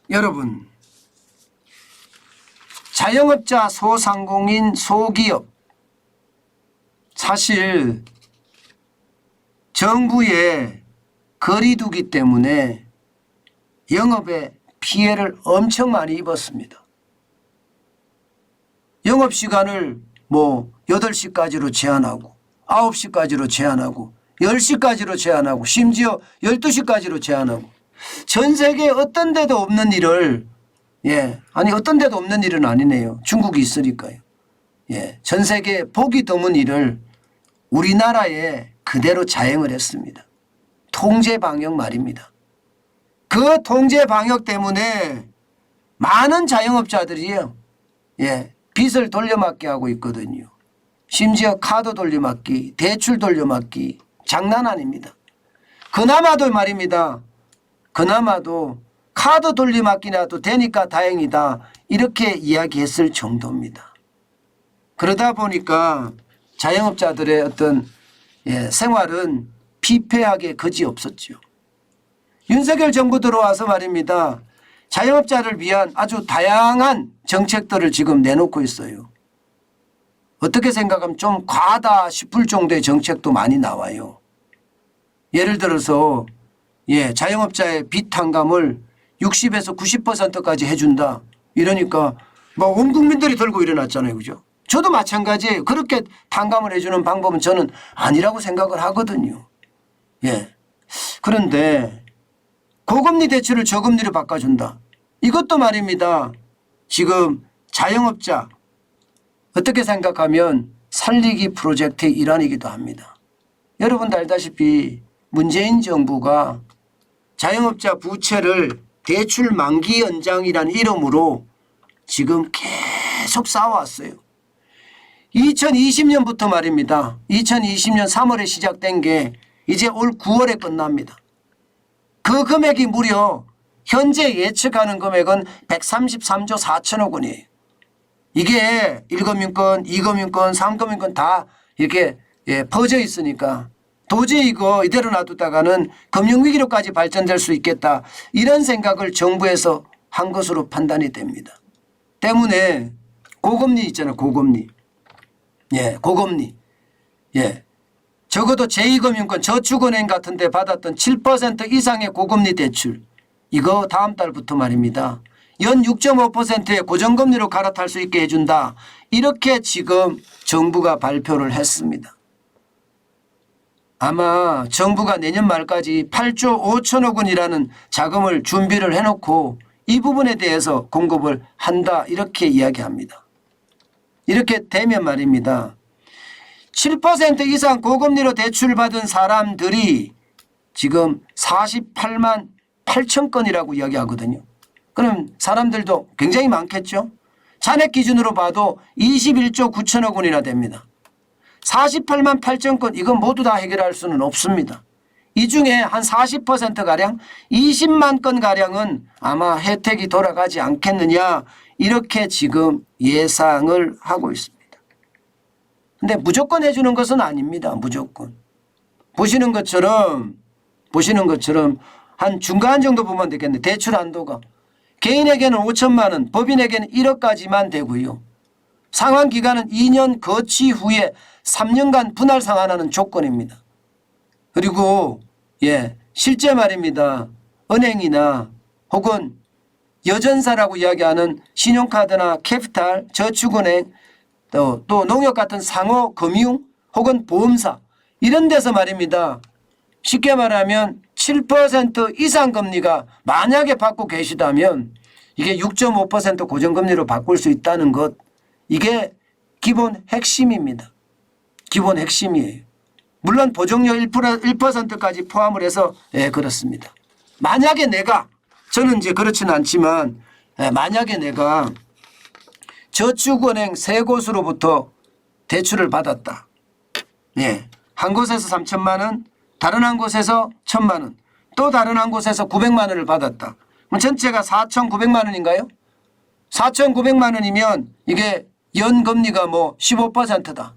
여러분, 자영업자, 소상공인, 소기업 사실 정부의 거리두기 때문에 영업에 피해를 엄청 많이 입었습니다. 영업시간을 뭐 8시까지로 제한하고 9시까지로 제한하고 10시까지로 제한하고 심지어 12시까지로 제한하고 전 세계 어떤 데도 없는 일을 아니 어떤 데도 없는 일은 아니네요. 중국이 있으니까요. 전 세계 보기 드문 일을 우리나라에 그대로 자행을 했습니다. 통제 방역 말입니다. 그 통제 방역 때문에 많은 자영업자들이요. 빚을 돌려막기 하고 있거든요. 심지어 카드 돌려막기, 대출 돌려막기 장난 아닙니다. 그나마도 말입니다. 그나마도 카드 돌려막기라도 되니까 다행이다 이렇게 이야기했을 정도입니다. 그러다 보니까 자영업자들의 어떤 생활은 피폐하게 그지없었죠. 윤석열 정부 들어와서 말입니다. 자영업자를 위한 아주 다양한 정책들을 지금 내놓고 있어요. 어떻게 생각하면 좀 과하다 싶을 정도의 정책도 많이 나와요. 예를 들어서 자영업자의 빚 탕감을 60에서 90%까지 해준다. 이러니까 뭐 온 국민들이 들고 일어났잖아요. 그죠? 저도 마찬가지예요. 그렇게 탕감을 해주는 방법은 저는 아니라고 생각을 하거든요. 그런데 고금리 대출을 저금리로 바꿔준다. 이것도 말입니다. 지금 자영업자 어떻게 생각하면 살리기 프로젝트의 일환이기도 합니다. 여러분도 알다시피 문재인 정부가 자영업자 부채를 대출 만기 연장이라는 이름으로 지금 계속 쌓아왔어요. 2020년부터 말입니다. 2020년 3월에 시작된 게 이제 올 9월에 끝납니다. 그 금액이 무려 현재 예측하는 금액은 133조 4천억 원이에요. 이게 1금융권, 2금융권, 3금융권 다 이렇게 퍼져 있으니까 도저히 이거 이대로 놔두다가는 금융위기로까지 발전될 수 있겠다. 이런 생각을 정부에서 한 것으로 판단이 됩니다. 때문에 고금리 있잖아요. 고금리. 고금리. 적어도 제2금융권 저축은행 같은 데 받았던 7% 이상의 고금리 대출. 이거 다음 달부터 말입니다. 연 6.5%의 고정금리로 갈아탈 수 있게 해준다. 이렇게 지금 정부가 발표를 했습니다. 아마 정부가 내년 말까지 8조 5천억 원이라는 자금을 준비를 해놓고 이 부분에 대해서 공급을 한다 이렇게 이야기합니다. 이렇게 되면 말입니다. 7% 이상 고금리로 대출받은 사람들이 지금 48만 8천 건이라고 이야기하거든요. 그럼 사람들도 굉장히 많겠죠. 잔액 기준으로 봐도 21조 9천억 원이나 됩니다. 48만 8천 건 이건 모두 다 해결할 수는 없습니다. 이 중에 한 40%가량 20만 건가량은 아마 혜택이 돌아가지 않겠느냐 이렇게 지금 예상을 하고 있습니다. 근데 무조건 해주는 것은 아닙니다. 무조건. 보시는 것처럼 한 중간 정도 보면 되겠네. 대출 한도가. 개인에게는 5천만 원, 법인에게는 1억까지만 되고요. 상환 기간은 2년 거치 후에 3년간 분할 상환하는 조건입니다. 그리고 실제 말입니다. 은행이나 혹은 여전사라고 이야기하는 신용카드나 캐피탈, 저축은행 또 농협 같은 상호 금융 혹은 보험사 이런 데서 말입니다. 쉽게 말하면 7% 이상 금리가 만약에 받고 계시다면 이게 6.5% 고정금리로 바꿀 수 있다는 것 이게 기본 핵심입니다. 기본 핵심이에요. 물론 보정료 1%까지 포함을 해서 그렇습니다. 만약에 저는 이제 그렇지는 않지만 만약에 내가 저축은행 세 곳으로부터 대출을 받았다. 한 곳에서 3천만 원, 다른 한 곳에서 1,000만 원, 또 다른 한 곳에서 900만 원을 받았다. 그럼 전체가 4,900만 원인가요? 4,900만 원이면 이게 연금리가 뭐 15%다.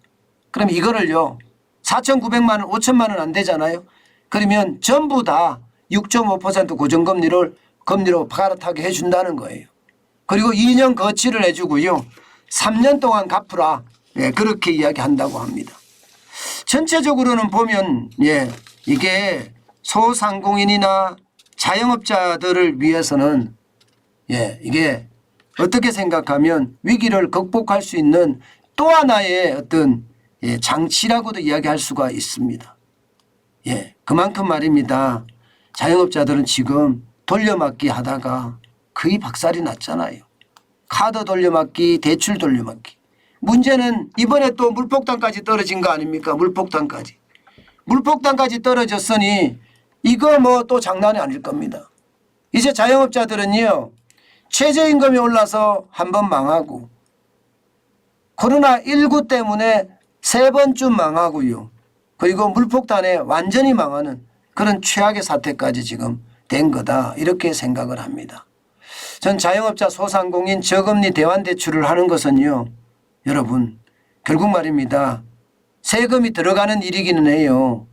그럼 이거를요. 4,900만 원, 5천만 원 안 되잖아요. 그러면 전부 다 6.5% 고정금리를 금리로 갈아타게 해준다는 거예요. 그리고 2년 거치를 해주고요. 3년 동안 갚으라. 예, 그렇게 이야기한다고 합니다. 전체적으로는 보면 이게 소상공인이나 자영업자들을 위해서는 이게 어떻게 생각하면 위기를 극복할 수 있는 또 하나의 어떤 장치라고도 이야기할 수가 있습니다. 그만큼 말입니다. 자영업자들은 지금 돌려막기 하다가 거의 박살이 났잖아요. 카드 돌려막기, 대출 돌려막기. 문제는 이번에 또 물폭탄까지 떨어진 거 아닙니까? 물폭탄까지. 물폭탄까지 떨어졌으니 이거 뭐 또 장난이 아닐 겁니다. 이제 자영업자들은요. 최저임금이 올라서 한 번 망하고 코로나19 때문에 3번쯤 망하고요. 그리고 물폭탄에 완전히 망하는 그런 최악의 사태까지 지금 된 거다. 이렇게 생각을 합니다. 전 자영업자 소상공인 저금리 대환대출을 하는 것은요. 여러분 결국 말입니다. 세금이 들어가는 일이기는 해요.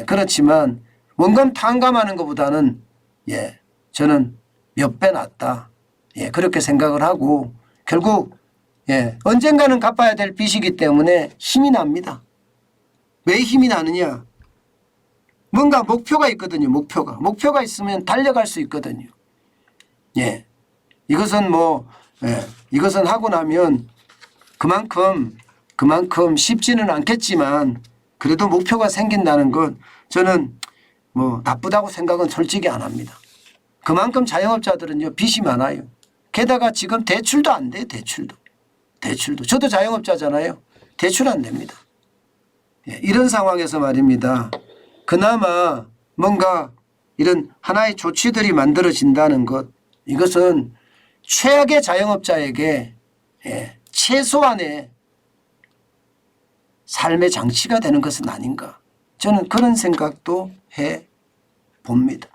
그렇지만 원금 탕감하는 것보다는 저는 몇 배 낫다. 그렇게 생각을 하고 결국 언젠가는 갚아야 될 빚이기 때문에 힘이 납니다. 왜 힘이 나느냐. 뭔가 목표가 있거든요. 목표가 있으면 달려갈 수 있거든요. 이것은 이것은 하고 나면 그만큼 쉽지는 않겠지만 그래도 목표가 생긴다는 건 저는 뭐 나쁘다고 생각은 솔직히 안 합니다. 그만큼 자영업자들은요 빚이 많아요. 게다가 지금 대출도 안 돼요. 대출도. 저도 자영업자잖아요. 대출 안 됩니다. 이런 상황에서 말입니다. 그나마 뭔가 이런 하나의 조치들이 만들어진다는 것 이것은 최악의 자영업자에게 최소한의 삶의 장치가 되는 것은 아닌가. 저는 그런 생각도 해 봅니다.